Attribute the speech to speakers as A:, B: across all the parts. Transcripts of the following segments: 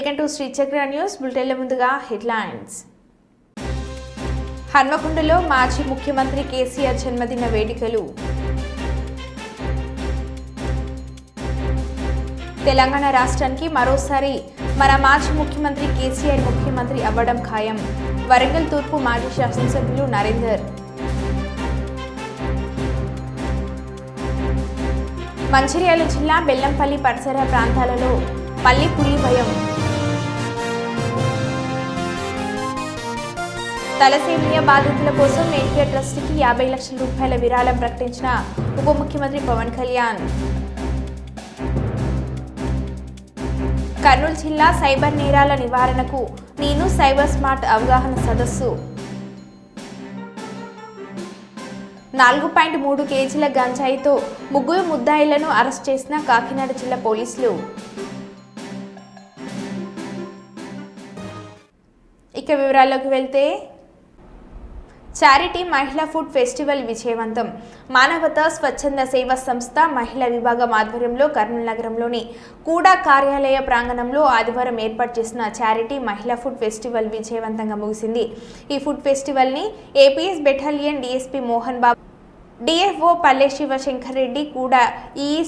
A: Welcome to Shri చక్ర news బులెటిన్ల ముందుగా headlines. హన్మకొండలో మాజీ ముఖ్యమంత్రి కేసీఆర్ జన్మదిన వేడుకలు. తెలంగాణ రాష్ట్రానికి మరోసారి మన మాజీ ముఖ్యమంత్రి కేసీఆర్ ముఖ్యమంత్రి అవ్వడం ఖాయం. వరంగల్ తూర్పు మాజీ శాసనసభ్యులు నరేందర్. మంచిర్యాల జిల్లా బెల్లంపల్లి పరిసర ప్రాంతాలలో మళ్లీ పులి భయం. తలసేమియా బాధితుల కోసం ఎన్టీఆర్ ట్రస్ట్కి 50 లక్షల రూపాయల విరాళం ప్రకటించిన ఉప ముఖ్యమంత్రి పవన్ కళ్యాణ్. కర్నూలు జిల్లా సైబర్ నేరాల నివారణకు నేను సైబర్ స్మార్ట్ అవగాహన సదస్సు. 4.3 కేజీల గంజాయితో 3 ముద్దాయిలను అరెస్ట్ చేసిన కాకినాడ జిల్లా పోలీసులు. ఇక వివరాల్లోకి వెళ్తే, చారిటీ మహిళా ఫుడ్ ఫెస్టివల్ విజయవంతం. మానవతా స్వచ్ఛంద సేవా సంస్థ మహిళా విభాగం ఆధ్వర్యంలో కర్నూలు నగరంలోని కూడా కార్యాలయ ప్రాంగణంలో ఆదివారం ఏర్పాటు చేసిన చారిటీ మహిళా ఫుడ్ ఫెస్టివల్ విజయవంతంగా ముగిసింది. ఈ ఫుడ్ ఫెస్టివల్ని APS battalion DSP Mohan Babu, DFO Palle Shivashankar Reddy, కూడా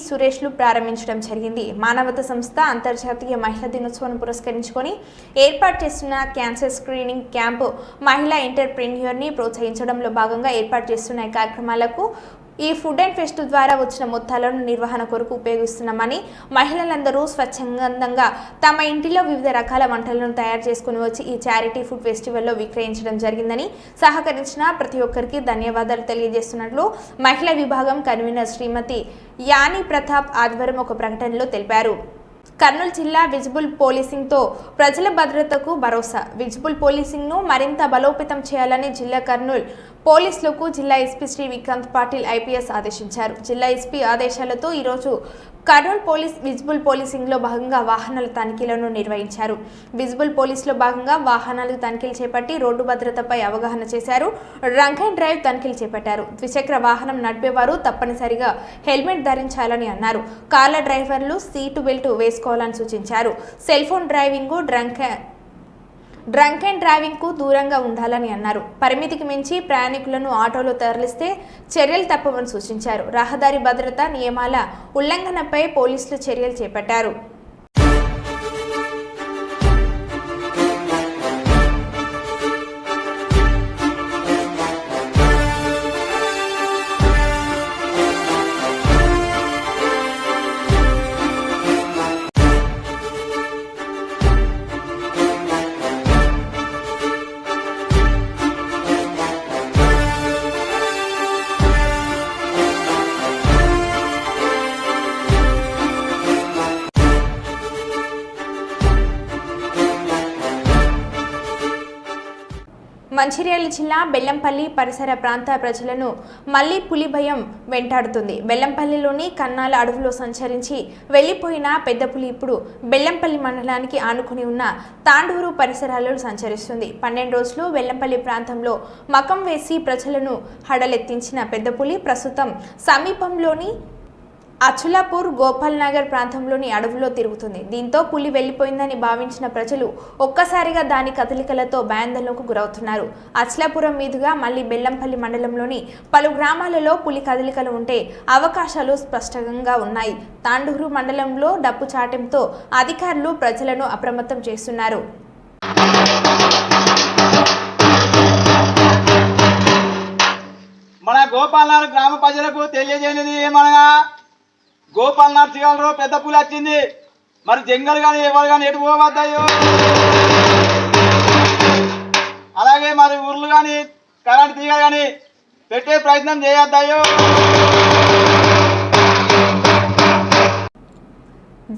A: సురేష్లు ప్రారంభించడం జరిగింది. మానవతా సంస్థ అంతర్జాతీయ మహిళా దినోత్సవాన్ని పురస్కరించుకొని ఏర్పాటు చేస్తున్న క్యాన్సర్ స్క్రీనింగ్ క్యాంపు మహిళా ఎంటర్ప్రెన్యూర్ని ప్రోత్సహించడంలో భాగంగా ఏర్పాటు చేస్తున్న ఈ కార్యక్రమాలకు ఈ ఫుడ్ అండ్ ఫెస్ట్ ద్వారా వచ్చిన మొత్తాలను నిర్వహణ కొరకు ఉపయోగిస్తున్నామని, మహిళలందరూ స్వచ్ఛందంగా తమ ఇంటిలో వివిధ రకాల వంటలను తయారు చేసుకుని వచ్చి ఈ చారిటీ ఫుడ్ ఫెస్టివల్లో విక్రయించడం జరిగిందని, సహకరించిన ప్రతి ఒక్కరికి ధన్యవాదాలు తెలియజేస్తున్నట్లు మహిళా విభాగం కన్వీనర్ శ్రీమతి యాని ప్రతాప్ ఆధ్వర్యం ఒక ప్రకటనలో తెలిపారు. కర్నూలు జిల్లా విజిబుల్ పోలీసింగ్తో ప్రజల భద్రతకు భరోసా. విజిబుల్ పోలీసింగ్ను మరింత బలోపేతం చేయాలని జిల్లా కర్నూలు పోలీసులకు జిల్లా ఎస్పీ శ్రీ విక్రాంత్ పాటిల్ ఐపీఎస్ ఆదేశించారు. జిల్లా ఎస్పీ ఆదేశాలతో ఈరోజు కర్నూలు పోలీస్ విజిబుల్ పోలీసింగ్లో భాగంగా వాహనాల తనిఖీలను నిర్వహించారు. విజిబుల్ పోలీసులో భాగంగా వాహనాలు తనిఖీలు చేపట్టి రోడ్డు భద్రతపై అవగాహన చేశారు. డ్రంక్ అండ్ డ్రైవ్ తనిఖీలు చేపట్టారు. ద్విచక్ర వాహనం నడిపేవారు తప్పనిసరిగా హెల్మెట్ ధరించాలని అన్నారు. కార్ల డ్రైవర్లు సీటు బెల్ట్ వేసుకోవాలని సూచించారు. Cell phone driving, drunk and driving కు దూరంగా ఉండాలని అన్నారు. పరిమితికి మించి ప్రయాణికులను ఆటోలో తరలిస్తే చర్యలు తప్పవని సూచించారు. రహదారి భద్రతా నియమాల ఉల్లంఘనపై పోలీసులు చర్యలు చేపట్టారు. మంచిర్యాల జిల్లా బెల్లంపల్లి పరిసర ప్రాంత ప్రజలను మళ్లీ పులి భయం వెంటాడుతుంది. బెల్లంపల్లిలోని కన్నాల అడవిలో సంచరించి వెళ్లిపోయిన పెద్ద పులి ఇప్పుడు బెల్లంపల్లి మండలానికి ఆనుకుని ఉన్న తాండూరు పరిసరాలలో సంచరిస్తుంది. 12 రోజులు బెల్లంపల్లి ప్రాంతంలో మకం వేసి ప్రజలను హడలెత్తించిన పెద్ద పులి ప్రస్తుతం సమీపంలోని అచులాపూర్ గోపాల్ నగర్ ప్రాంతంలోని అడవుల్లో తిరుగుతుంది. దీంతో పులి వెళ్లిపోయిందని భావించిన ప్రజలు ఒక్కసారిగా దాని కదలికలతో భయాందోళనకు గురవుతున్నారు. అచలాపురం మీదుగా మళ్లీ బెల్లంపల్లి మండలంలోని పలు గ్రామాలలో పులి కదలికలు ఉంటే అవకాశాలు స్పష్టంగా ఉన్నాయి. తాండూరు మండలంలో డప్పు చాటంతో అధికారులు ప్రజలను అప్రమత్తం చేస్తున్నారు.
B: మన గోపాలనాథ్ గ్రామ ప్రజలకు తెలియజేయనిది ఏమనగా, గోపాలనాథ్ శివాలయంలో పెద్ద పులి వచ్చింది. మరి జంగల్ కానీ ఎవరు కానీ ఎటు పోవద్దయ్యో. అలాగే మరి ఊర్లు కానీ కరెంట్ తీగ కానీ పెట్టే ప్రయత్నం చేయొద్దయ్యో.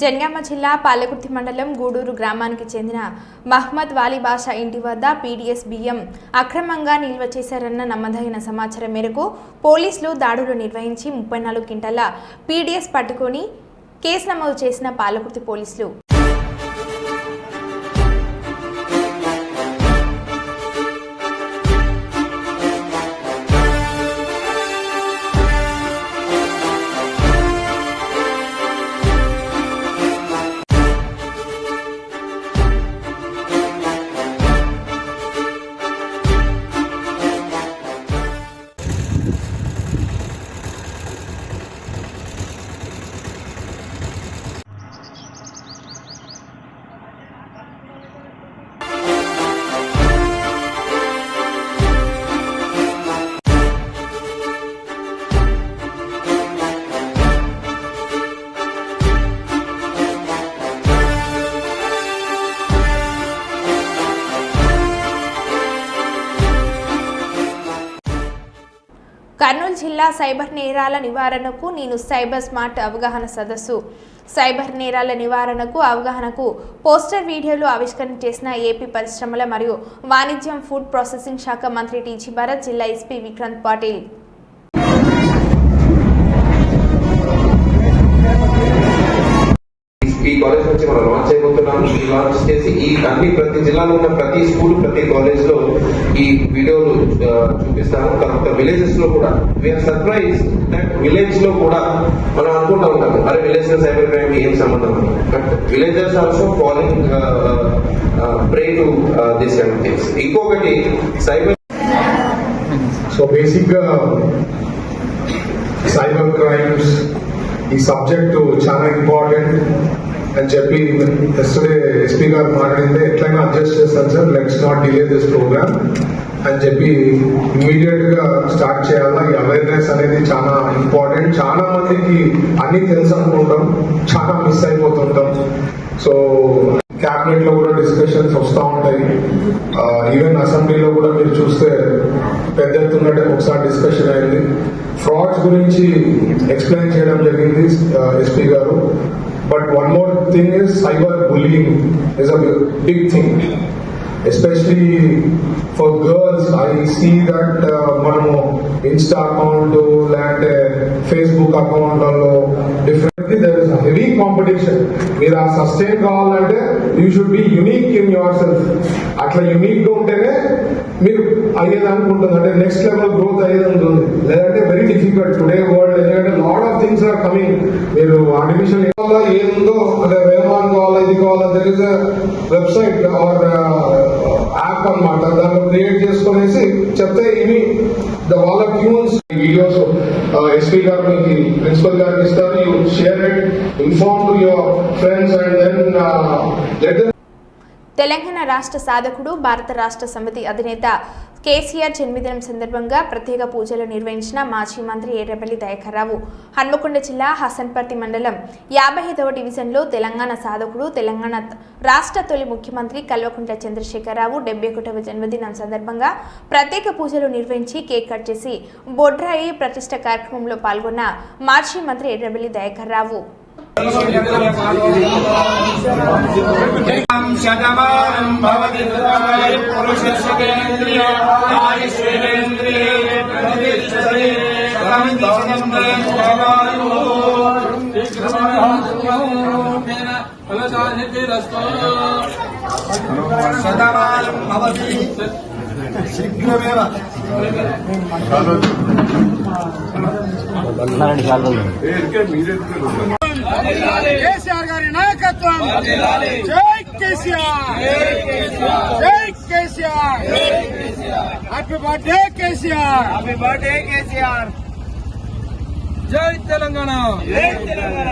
A: జనగామ జిల్లా పాలకుర్తి మండలం గూడూరు గ్రామానికి చెందిన మహ్మద్ వాలీ బాషా ఇంటి వద్ద పీడీఎస్ బియ్యం అక్రమంగా నిల్వ చేశారన్న నమ్మదగిన సమాచారం మేరకు పోలీసులు దాడులు నిర్వహించి 34 క్వింటాల పీడీఎస్ పట్టుకొని కేసు నమోదు చేసిన పాలకుర్తి పోలీసులు. జిల్లా సైబర్ నేరాల నివారణకు నేను సైబర్ స్మార్ట్ అవగాహన సదస్సు సైబర్ నేరాల నివారణకు అవగాహనకు పోస్టర్ వీడియోలు ఆవిష్కరణ చేసిన ఏపీ పరిశ్రమల మరియు వాణిజ్యం ఫుడ్ ప్రాసెసింగ్ శాఖ మంత్రి టీజీ భరత్, జిల్లా ఎస్పీ విక్రాంత్ పాటిల్.
C: ఈ కాలేజ్ నుంచి మనం లాంచ్ చేయబోతున్నాము. ఈ లాంచ్ చేసి ఈ అన్ని ప్రతి జిల్లాలో ఉన్న ప్రతి స్కూల్ ప్రతి కాలేజ్ లో ఈ వీడియోలు చూపిస్తాము. తర్వాత విలేజెస్ లో కూడా వీఆర్ సర్ప్రైజ్ దట్ విలేజ్ లో కూడా మనం అనుకుంటా ఉంటాము, అరే విలేజ్ లో సైబర్ క్రైమ్ ఏం సంబంధం అని. But villagers also following pray to this kind of things. ఇంకొకటి సైబర్
D: సో బేసిక్ గా సైబర్ క్రైమ్స్ ఈ సబ్జెక్ట్ చాలా ఇంపార్టెంట్ అని చెప్పి ఎస్టర్డే ఎస్పీ గారు మాట్లాడితే ఎట్లయినా అడ్జస్ట్ చేస్తాను sir, let's not delay this program అని చెప్పి ఇమీడియట్ గా స్టార్ట్ చేయాలా. ఈ అవేర్నెస్ అనేది చాలా ఇంపార్టెంట్. చాలా మందికి అన్ని తెలుసు అనుకుంటాం, చాలా మిస్ అయిపోతుంటాం. సో క్యాబినెట్ లో కూడా డిస్కషన్స్ వస్తూ ఉంటాయి. ఈవెన్ అసెంబ్లీలో కూడా మీరు చూస్తే పెద్ద ఎత్తున ఒకసారి డిస్కషన్ అయింది. ఫ్రాడ్స్ గురించి ఎక్స్ప్లెయిన్ చేయడం జరిగింది ఎస్పీ గారు. But one more thing is cyber bullying is a big thing, especially for girls. I see that మనము ఇన్స్టా అకౌంట్ లేదంటే ఫేస్బుక్ అకౌంట్లలో differently there is heavy competition. మీరు ఆ సస్టైన్ కావాలంటే you should be unique in your self. అట్లా unique గా ఉంటేనే మీరు అయ్యేది అనుకుంటుంది, అంటే నెక్స్ట్ లెవెల్ గ్రోత్ అయ్యేది ఉంటుంది. లేదంటే వెరీ డిఫికల్ట్ టుడే వరల్డ్, ఎందుకంటే lot of things are coming. మీరు ఆర్టిఫిషియల్ ఏముందో అదే వేమాన్ కావాలా ఇది కావాలా, there is website or app అన్నమాట, దాన్ని క్రియేట్ చేసుకునేసి చెప్తే ఇవి వాళ్ళ ట్యూన్స్ వీడియోస్ ఎస్పీ గారు మీకు ప్రిన్సిపల్ గారికి ఇస్తారు. You share it, inform to your friends and then let them.
A: Telangana రాష్ట్ర సాధకుడు, భారత రాష్ట్ర సమితి అధినేత కేసీఆర్ జన్మదినం సందర్భంగా ప్రత్యేక పూజలు నిర్వహించిన మాజీ మంత్రి ఎర్రబెల్లి దయాకర్ రావు హన్మకొండ జిల్లా హసన్పర్తి మండలం 55వ డివిజన్లో తెలంగాణ సాధకుడు, తెలంగాణ రాష్ట్ర తొలి ముఖ్యమంత్రి కల్వకుంట్ల చంద్రశేఖరరావు 71వ జన్మదినం సందర్భంగా ప్రత్యేక పూజలు నిర్వహించి కేక్ కట్ చేసి బొడ్రాయి ప్రతిష్ఠ కార్యక్రమంలో పాల్గొన్న మాజీ మంత్రి ఎర్రబెల్లి దయాకర్ రావు.
B: శతమానం భవతి పురుషేంద్రియ ఆయుష్ేంద్రియ శతమానం భవతి శీఘ్రమేవ.
E: కేసీఆర్ గారి నాయకత్వం. జై కేసీఆర్, జై KCR, happy birthday KCR, happy birthday KCR. జై తెలంగాణ, జై తెలంగాణ.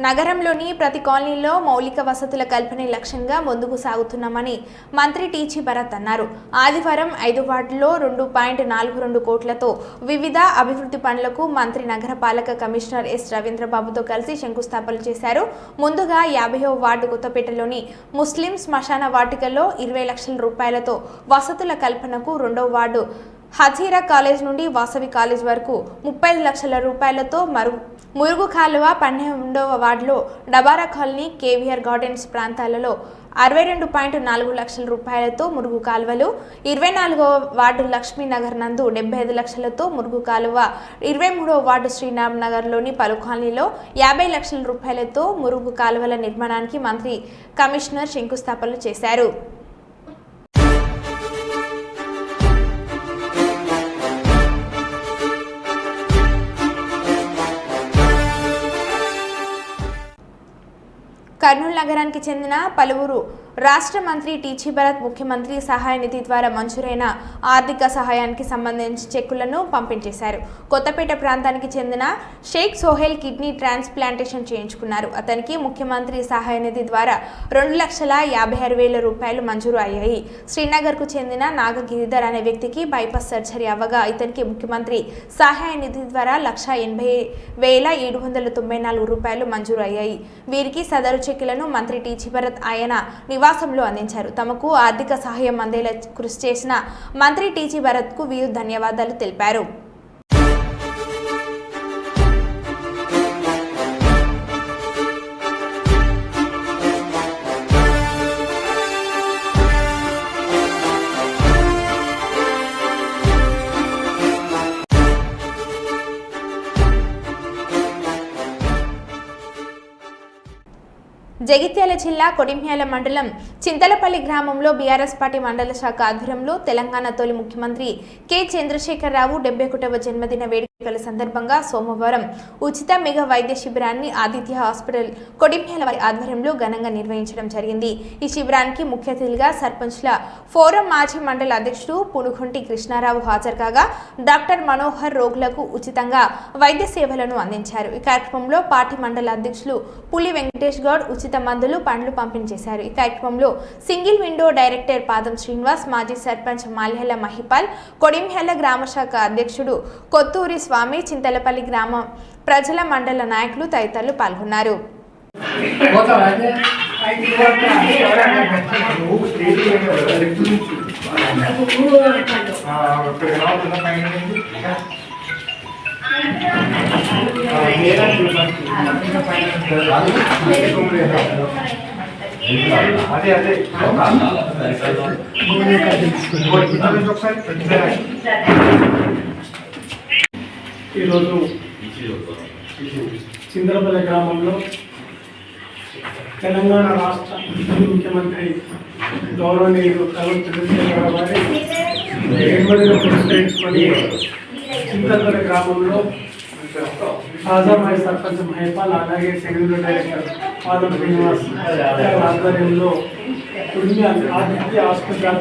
A: నగరంలోని ప్రతి కాలనీలో మౌలిక వసతుల కల్పనే లక్ష్యంగా ముందుకు సాగుతున్నామని మంత్రి టీజీ భరత్ అన్నారు. ఆదివారం 5 వార్డుల్లో 2.42 కోట్లతో వివిధ అభివృద్ధి పనులకు మంత్రి నగరపాలక కమిషనర్ ఎస్ రవీంద్రబాబుతో కలిసి శంకుస్థాపన చేశారు. ముందుగా 50వ వార్డు కొత్తపేటలోని ముస్లిం శ్మశాన వాటికల్లో 20 లక్షల రూపాయలతో వసతుల కల్పనకు, 2వ వార్డు హజీరా కాలేజ్ నుండి వాసవి కాలేజ్ వరకు 35 లక్షల రూపాయలతో మురుగు కాలువ, 12వ వార్డులో డబారా కాలనీ, కేవీఆర్ గార్డెన్స్ ప్రాంతాలలో 62.4 లక్షల రూపాయలతో మురుగు కాలువలు, 24వ వార్డు లక్ష్మీనగర్ నందు 75 లక్షలతో మురుగు కాలువ, 23వ వార్డు శ్రీరామ్ నగర్లోని పలు కాలనీలో 50 లక్షల రూపాయలతో మురుగు కాలువల నిర్మాణానికి మంత్రి కమిషనర్ శంకుస్థాపనలు చేశారు. కర్నూలు నగరానికి చెందిన పలువురు రాష్ట్ర మంత్రి టీజీ భరత్ ముఖ్యమంత్రి సహాయ నిధి ద్వారా మంజూరైన ఆర్థిక సహాయానికి సంబంధించి చెక్కులను పంపించేశారు. కొత్తపేట ప్రాంతానికి చెందిన షేక్ సోహెల్ కిడ్నీ ట్రాన్స్ప్లాంటేషన్ చేయించుకున్నారు. అతనికి ముఖ్యమంత్రి సహాయ నిధి ద్వారా 2,56,000 రూపాయలు మంజూరు అయ్యాయి. శ్రీనగర్కు చెందిన నాగగిరిధర్ అనే వ్యక్తికి బైపాస్ సర్జరీ అవ్వగా ఇతనికి ముఖ్యమంత్రి సహాయ నిధి ద్వారా 1,80,794 రూపాయలు మంజూరు అయ్యాయి. వీరికి సదరు చెక్కులను మంత్రి టీజీ భరత్ ఆయన నివాసంలో అందించారు. తమకు ఆర్థిక సహాయం అందేలా కృషి చేసిన మంత్రి టీజీ భరత్కు వీరు ధన్యవాదాలు తెలిపారు. జగిత్యాల జిల్లా కొడిమ్యాల మండలం చింతలపల్లి గ్రామంలో బీఆర్ఎస్ పార్టీ మండల శాఖ ఆధ్వర్యంలో తెలంగాణ తొలి ముఖ్యమంత్రి కె చంద్రశేఖరరావు 71వ జన్మదిన వేడుకల సందర్భంగా సోమవారం ఉచిత మెగా వైద్య శిబిరాన్ని ఆదిత్య హాస్పిటల్ కొడిమ్యాల వారి ఆధ్వర్యంలో ఘనంగా నిర్వహించడం జరిగింది. ఈ శిబిరానికి ముఖ్య అతిథిగా సర్పంచ్ల ఫోరం మాజీ మండల అధ్యక్షుడు పునుగొంటి కృష్ణారావు హాజరు కాగా డాక్టర్ మనోహర్ రోగులకు ఉచితంగా వైద్య సేవలను అందించారు. ఈ కార్యక్రమంలో పార్టీ మండల అధ్యక్షులు పులి వెంకటేష్ గౌడ్ ఉచిత మందులు పండ్లు పంపిణీ చేశారు. ఈ కార్యక్రమంలో సింగిల్ విండో డైరెక్టర్ పాదం శ్రీనివాస్, మాజీ సర్పంచ్ మాల్యాల మహిపాల్, కొడిమ్యాల గ్రామ శాఖ అధ్యక్షుడు కొత్తూరి స్వామి, చింతలపల్లి గ్రామ ప్రజల మండల నాయకులు తదితరులు పాల్గొన్నారు.
F: ఈరోజు చింతలపల్లి గ్రామంలో తెలంగాణ రాష్ట్ర ముఖ్యమంత్రి గౌరవనీయులు చంద్రశేఖర వారి జన్మదిన పురస్కరించుకొని చింతలపల్లి గ్రామంలో తాజామాజీ సర్పంచ్ మహిపాల్, అలాగే సెకండరీ డైరెక్టర్ పాదం శ్రీనివాస్ ఆధ్వర్యంలో ఆదిత్య హాస్పిటల్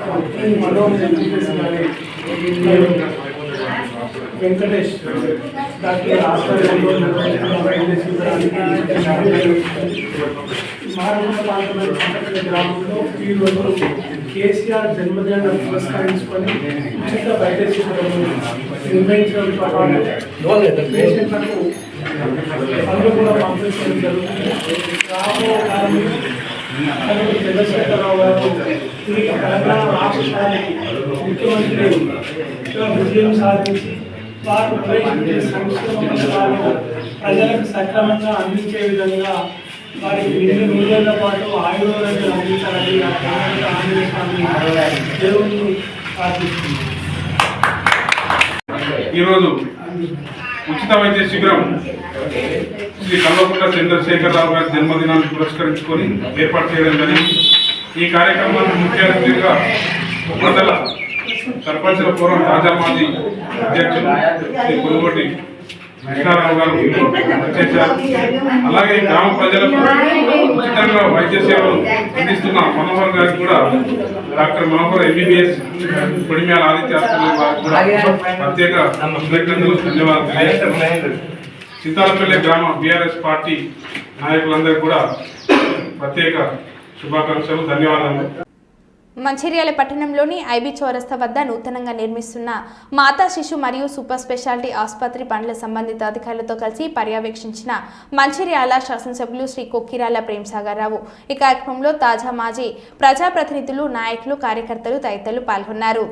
F: వెంకటేష్ డాక్టర్ ఆధ్వర్యంలో వైద్య శిబిరానికి గ్రామంలో ఈరోజు కేసీఆర్ జన్మదినాన్ని పురస్కరించుకొని ఉచిత వైద్య శిబిరం నిర్వహించడంతో పాటు పేషెంట్లకు పనులు కూడా పంపించడం జరుగుతుంది. రాబోయే కాలంలో చంద్రశేఖరరావు గారు తెలంగాణ రాష్ట్రానికి ముఖ్యమంత్రి విజయం సాధించి వారు ప్రవేశించే సంక్షేమ పథకాలు ప్రజలకు సక్రమంగా అందించే విధంగా వారికి 2 రోజుల పాటు ఆయుర్వేదాన్ని అందించాలని దేవుని ప్రార్థిస్తుంది.
G: ఈరోజు ఉచిత వైద్య శిబిరం శ్రీ కల్వకుంట్ల చంద్రశేఖరరావు గారి జన్మదినాన్ని పురస్కరించుకొని ఏర్పాటు చేయడం జరిగింది. ఈ కార్యక్రమానికి ముఖ్య అతిథిగా మండల సర్పంచుల ఫోరం తాజా మాజీ అధ్యక్షులు శ్రీ పునుగొంటి కృష్ణారావు గారు చేశారు. అలాగే గ్రామ ప్రజలకు ఉచితంగా వైద్య సేవలు అందిస్తున్న మనోహర్ గారికి కూడా doctor Manohar MBBS Kodimyala Aditya hospital ప్రత్యేక ధన్యవాదాలు. చింతలపల్లి గ్రామ BRS పార్టీ నాయకులందరికీ కూడా ప్రత్యేక శుభాకాంక్షలు, ధన్యవాదాలు.
A: మంచిర్యాల పట్టణంలోని ఐబీ చౌరస్తా వద్ద నూతనంగా నిర్మిస్తున్న మాతా శిశు మరియు సూపర్ స్పెషాలిటీ ఆసుపత్రి పనుల సంబంధిత అధికారులతో కలిసి పర్యవేక్షించిన మంచిర్యాల శాసనసభ్యులు శ్రీ కొక్కిరాల ప్రేమ్సాగర్రావు. ఈ కార్యక్రమంలో తాజా మాజీ ప్రజాప్రతినిధులు, నాయకులు, కార్యకర్తలు తదితరులు పాల్గొన్నారు.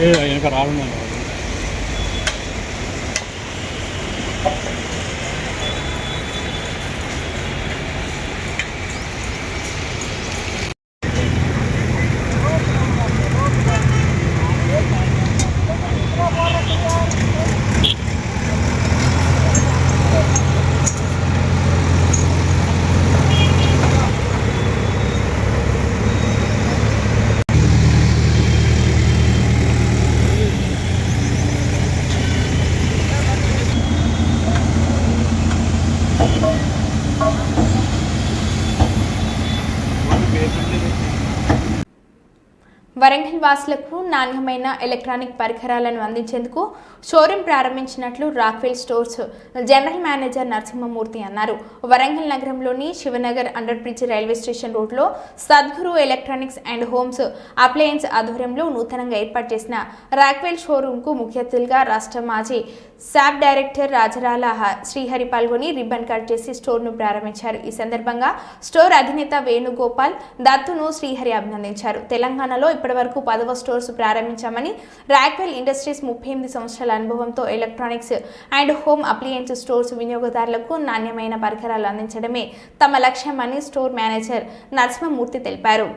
F: వెనక రావడం
A: వరంగల్ వాసులకు నాణ్యమైన ఎలక్ట్రానిక్ పరికరాలను అందించేందుకు షోరూం ప్రారంభించినట్లు Rockwell stores general manager Narasimhamurthy అన్నారు. వరంగల్ నగరంలోని Shivanagar under bridge railway station రోడ్లో Sadguru electronics and homes appliances ఆధ్వర్యంలో నూతనంగా ఏర్పాటు చేసిన రాక్వెల్ షోరూంకు ముఖ్య అతిథిగా రాష్ట్ర మాజీ శాప్ డైరెక్టర్ రాజరాల శ్రీహరి పాల్గొని రిబ్బన్ కట్ చేసి స్టోర్ను ప్రారంభించారు. ఈ సందర్భంగా స్టోర్ అధినేత వేణుగోపాల్ దత్తును శ్రీహరి అభినందించారు. తెలంగాణలో ఇప్పటివరకు 10వ స్టోర్స్ ప్రారంభించామని, రాక్వెల్ ఇండస్ట్రీస్ 38 సంవత్సరాల అనుభవంతో electronics and home appliances stores వినియోగదారులకు నాణ్యమైన పరికరాలు అందించడమే తమ లక్ష్యమని స్టోర్ మేనేజర్ నరసింహమూర్తి తెలిపారు.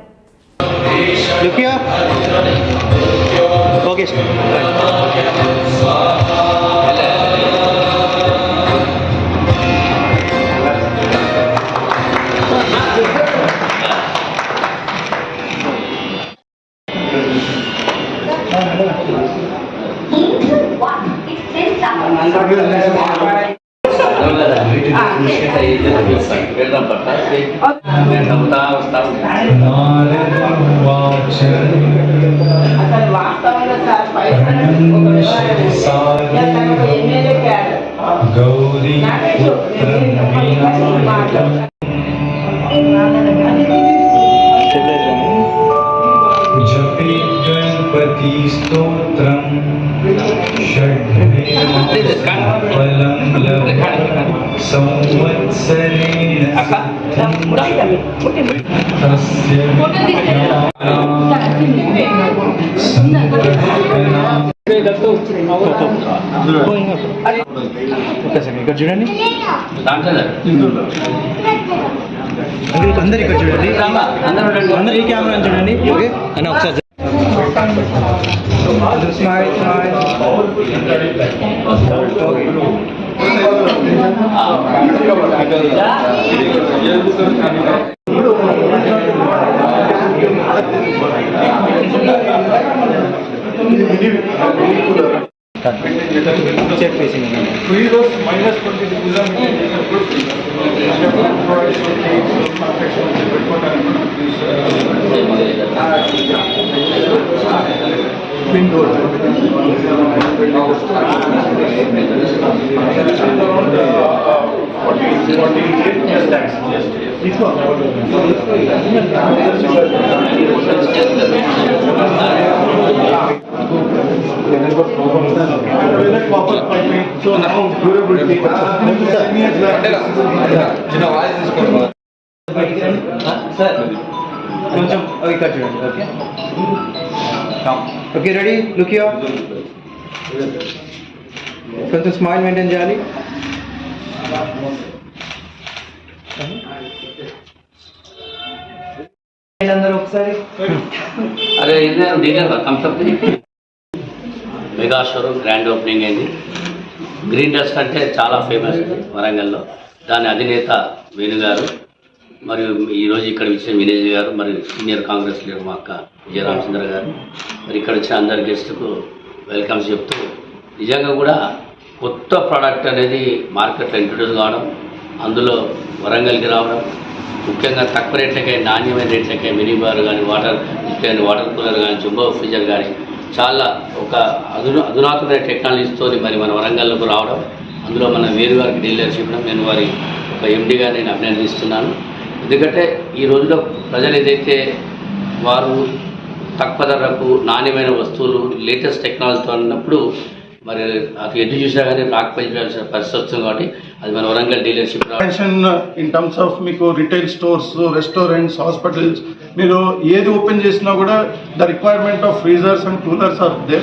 H: గౌరీ జపే గణపతి స్తోత్రం షడ్వేదఫలం సంవత్సరేణ ఇక్కడ చూడండి, అందరు ఇక్కడ చూడండి, అందరు ఈ కెమెరా చూడండి. ఓకే అని ఒకసారి స్మైల్ స్మైల్. చెక్ ఫేసింగ్ కొంచెం ఇక్కడ చూడండి. Okay okay ready, look here. కొంచెం స్మైల్ మెయింటైన్ చేయాలి. అందరూ ఒకసారి
I: అరే ఇది dealer concept mega showroom grand opening అయింది. గ్రీన్ డస్ట్ అంటే చాలా ఫేమస్ వరంగల్లో. దాని అధినేత వేణు గారు మరియు ఈరోజు ఇక్కడ వచ్చిన వినేజ్ గారు మరియు సీనియర్ కాంగ్రెస్ లీడర్ మా అక్క విజయరామచంద్ర గారు మరి ఇక్కడ వచ్చిన అందరి గెస్ట్కు వెల్కమ్స్ చెప్తూ, నిజంగా కూడా కొత్త ప్రోడక్ట్ అనేది మార్కెట్లో ఇంట్రొడ్యూస్ కావడం, అందులో వరంగల్కి రావడం, ముఖ్యంగా తక్కువ రేట్లకే నాణ్యమైన రేట్లకే మినీ బార్ కానీ వాటర్ వాటర్ కూలర్ కానీ జంబో ఫ్రిజర్ కానీ చాలా ఒక అధునాతన టెక్నాలజీతో మరి మన వరంగల్లోకి రావడం, అందులో మన వేరు గారికి డీలర్షిప్ ఇవ్వడం నేను వారి ఒక ఎండీగా నేను అభినందిస్తున్నాను. ఎందుకంటే ఈ రోజులో ప్రజలు ఏదైతే వారు తక్కువ ధరకు నాణ్యమైన వస్తువులు లేటెస్ట్ టెక్నాలజీతో ఉన్నప్పుడు మరి అది ఎటు చూసినా కానీ రాకపోయాల్సిన పరిస్థితి వస్తుంది. కాబట్టి అది మన Warangal dealership
E: in terms of మీకు రిటైల్ స్టోర్స్, రెస్టారెంట్స్, హాస్పిటల్స్ మీరు ఏది ఓపెన్ చేసినా కూడా the requirement of freezers and coolers are they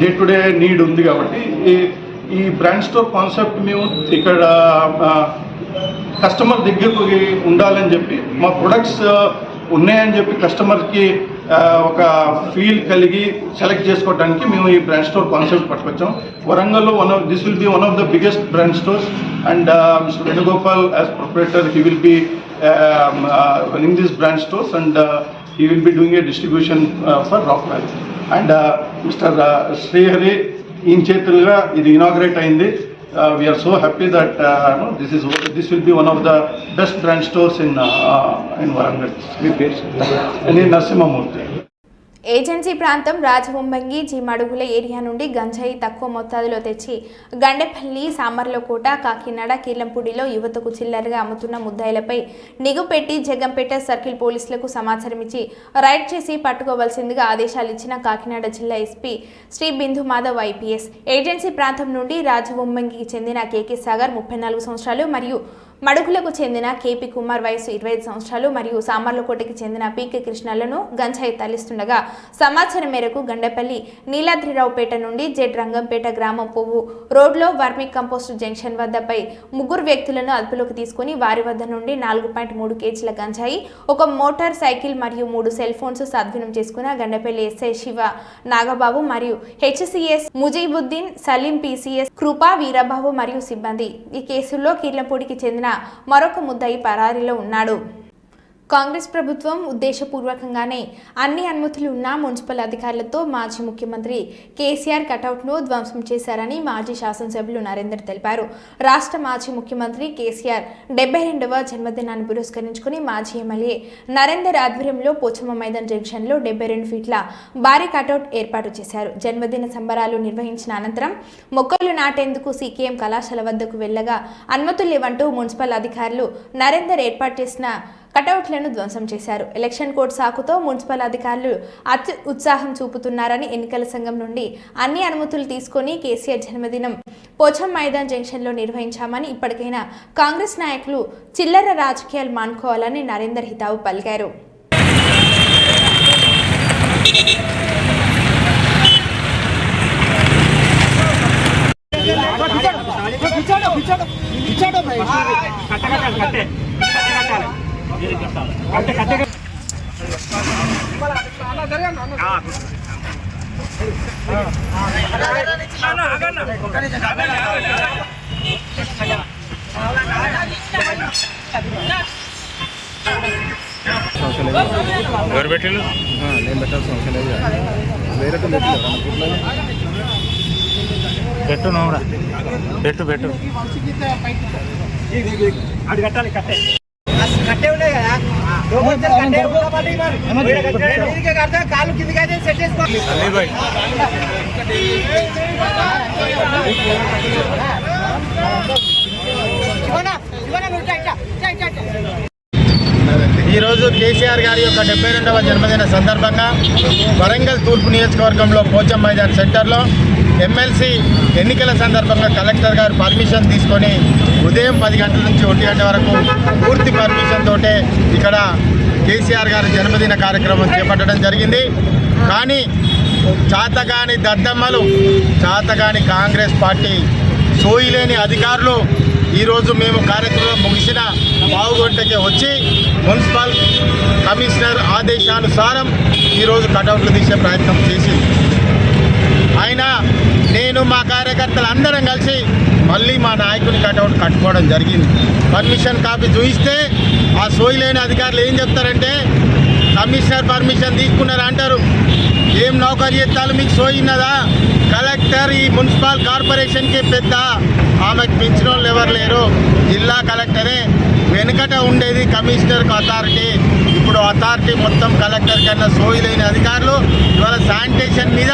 E: day to day need ఉంది. కాబట్టి ఈ బ్రాండ్ స్టోర్ కాన్సెప్ట్ మేము ఇక్కడ కస్టమర్ దగ్గరికి ఉండాలని చెప్పి మా ప్రొడక్ట్స్ ఉన్నాయని చెప్పి కస్టమర్కి ఒక ఫీల్ కలిగి సెలెక్ట్ చేసుకోవడానికి మేము ఈ బ్రాండ్ స్టోర్ కాన్సెప్ట్ పట్టుకొచ్చాం. వరంగల్లో this will be one of the biggest brand stores and mister Venugopal as proprietor he will be running these brand stores and he will be doing a distribution for Rockwell. And Mr. Srihari in Chetuga ఇది inaugurate అయింది. We are so happy that this will be one of the best brand stores in Warangal. And in Narasimhamurthy.
A: Agency ప్రాంతం రాజవంబంగి Madugula area నుండి గంజాయి తక్కువ మొత్తాదులో తెచ్చి గండెపల్లి సామర్లకోట కాకినాడ కీర్లంపూడిలో యువతకు చిల్లరగా అమ్ముతున్న ముద్దాయిలపై నిఘు పెట్టి జగంపేట సర్కిల్ పోలీసులకు సమాచారం ఇచ్చి రైడ్ చేసి పట్టుకోవాల్సిందిగా ఆదేశాలు ఇచ్చిన కాకినాడ జిల్లా ఎస్పీ శ్రీ బిందు మాధవ్ ఐపీఎస్. ఏజెన్సీ ప్రాంతం నుండి రాజవంబంగికి చెందిన కేకే సాగర్ 34 సంవత్సరాలు మరియు మడుగులకు చెందిన కేపీ కుమార్ వయసు 25 సంవత్సరాలు మరియు సామర్లకోటకి చెందిన పీకే కృష్ణలను గంజాయి తరలిస్తుండగా సమాచారం మేరకు గండపల్లి నీలాద్రిరావుపేట నుండి జెడ్ రంగంపేట గ్రామం పువ్వు రోడ్లో వర్మి కంపోస్ట్ జంక్షన్ వద్దపై 3 వ్యక్తులను అదుపులోకి తీసుకుని వారి వద్ద నుండి 4.3 కేజీల గంజాయి, ఒక మోటార్ సైకిల్ మరియు 3 సెల్ ఫోన్స్ స్వాధీనం చేసుకున్న గండపల్లి ఎస్ఐ శివ నాగబాబు మరియు హెచ్సిఎస్ ముజీబుద్దీన్, సలీం, పీసీఎస్ కృపా, వీరబాబు మరియు సిబ్బంది. ఈ కేసులో కీర్లంపూడికి చెందిన మరొక ముద్దాయి పరారీలో ఉన్నాడు. కాంగ్రెస్ ప్రభుత్వం ఉద్దేశపూర్వకంగానే అన్ని అనుమతులు ఉన్న మున్సిపల్ అధికారులతో మాజీ ముఖ్యమంత్రి కేసీఆర్ కటౌట్ను ధ్వంసం చేశారని మాజీ శాసనసభ్యులు నరేందర్ తెలిపారు. రాష్ట్ర మాజీ ముఖ్యమంత్రి కేసీఆర్ 72వ జన్మదినాన్ని పురస్కరించుకుని మాజీ ఎమ్మెల్యే నరేందర్ ఆధ్వర్యంలో పోచమ్మ మైదాన్ జంక్షన్లో 72 ఫీట్ల భారీ కటౌట్ ఏర్పాటు చేశారు. జన్మదిన సంబరాలు నిర్వహించిన అనంతరం మొక్కలు నాటేందుకు సీకేఎం కళాశాల వద్దకు వెళ్లగా అనుమతులు లేవంటూ మున్సిపల్ అధికారులు నరేందర్ ఏర్పాటు చేసిన కటౌట్లను ధ్వంసం చేశారు. ఎలక్షన్ కోడ్ సాకుతో మున్సిపల్ అధికారులు అతి ఉత్సాహం చూపుతున్నారని ఎన్నికల సంఘం నుండి అన్ని అనుమతులు తీసుకొని కేసీఆర్ జన్మదినం పోచమ్మ మైదాన్ జంక్షన్లో నిర్వహించామని, ఇప్పటికైనా కాంగ్రెస్ నాయకులు చిల్లర రాజకీయాలు మానుకోవాలని నరేందర్ హితావు పలికారు.
G: ఎవరు పెట్టిండు?
H: నేను పెట్టాల్సిన అవసరం లేదు. వేరే
G: పెట్టు నోరా, పెట్టు పెట్టు.
H: అది కట్టాలి, కట్టే కాలు కిందకైతే సెట్ చేసుకోవాలి. ఈరోజు కేసీఆర్ గారి యొక్క 72వ జన్మదిన సందర్భంగా వరంగల్ తూర్పు నియోజకవర్గంలో పోచమ్మ మైదాన్ సెంటర్లో ఎమ్మెల్సీ ఎన్నికల సందర్భంగా కలెక్టర్ గారు పర్మిషన్ తీసుకొని ఉదయం 10 గంటల నుంచి 1 గంట వరకు పూర్తి పర్మిషన్ తోటే ఇక్కడ కేసీఆర్ గారి జన్మదిన కార్యక్రమం చేపట్టడం జరిగింది. కానీ చాతగాని దద్దమ్మలు, చాతగాని కాంగ్రెస్ పార్టీ సోయిలేని అధికారులు ఈరోజు మేము కార్యక్రమం ముగిసిన పావుగంటకే వచ్చి మున్సిపల్ కమిషనర్ ఆదేశానుసారం ఈరోజు కటౌట్లు తీసే ప్రయత్నం చేసి ఆయన నేను మా కార్యకర్తలు అందరం కలిసి మళ్ళీ మా నాయకుని కటౌట్ కట్టుకోవడం జరిగింది. పర్మిషన్ కాపీ చూపిస్తే ఆ సోయిలేని అధికారులు ఏం చెప్తారంటే కమిషనర్ పర్మిషన్ తీసుకున్నారు అంటారు. ఏం నౌకర్యత్తాలు మీకు సోయినదా? కలెక్టర్ ఈ మున్సిపల్ కార్పొరేషన్కి పెద్ద, ఆమెకు మించిన వాళ్ళు ఎవరు లేరు. జిల్లా కలెక్టరే వెనుకట ఉండేది కమిషనర్కి అథారిటీ, ఇప్పుడు అథారిటీ మొత్తం కలెక్టర్ కన్నా సోయిలేని అధికారులు, ఇవాళ శానిటేషన్ మీద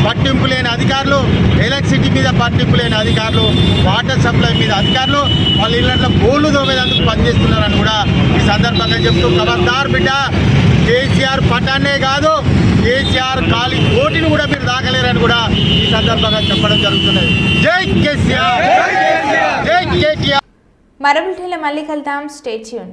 H: పట్టింపు లేని అధికారులు, ఎలక్ట్రిసిటీ మీద పట్టింపు లేని అధికారులు, వాటర్ సప్లై మీద అధికారులు వాళ్ళ ఇళ్లలో బోర్లు దోమేందుకు పనిచేస్తున్నారని కూడా ఈ సందర్భంగా చెప్తూ, ఖబర్దార్ బిడ్డ, కేసీఆర్ పటాన్నే కాదు కేసీఆర్ ఖాళీ ఓటిని కూడా మీరు దాకలేరని కూడా ఈ సందర్భంగా చెప్పడం జరుగుతున్నది. జై కేసీఆర్, జై కేటీఆర్.
A: మరో బులెటిన్లో మళ్ళీ కలుద్దాం. Stay tune.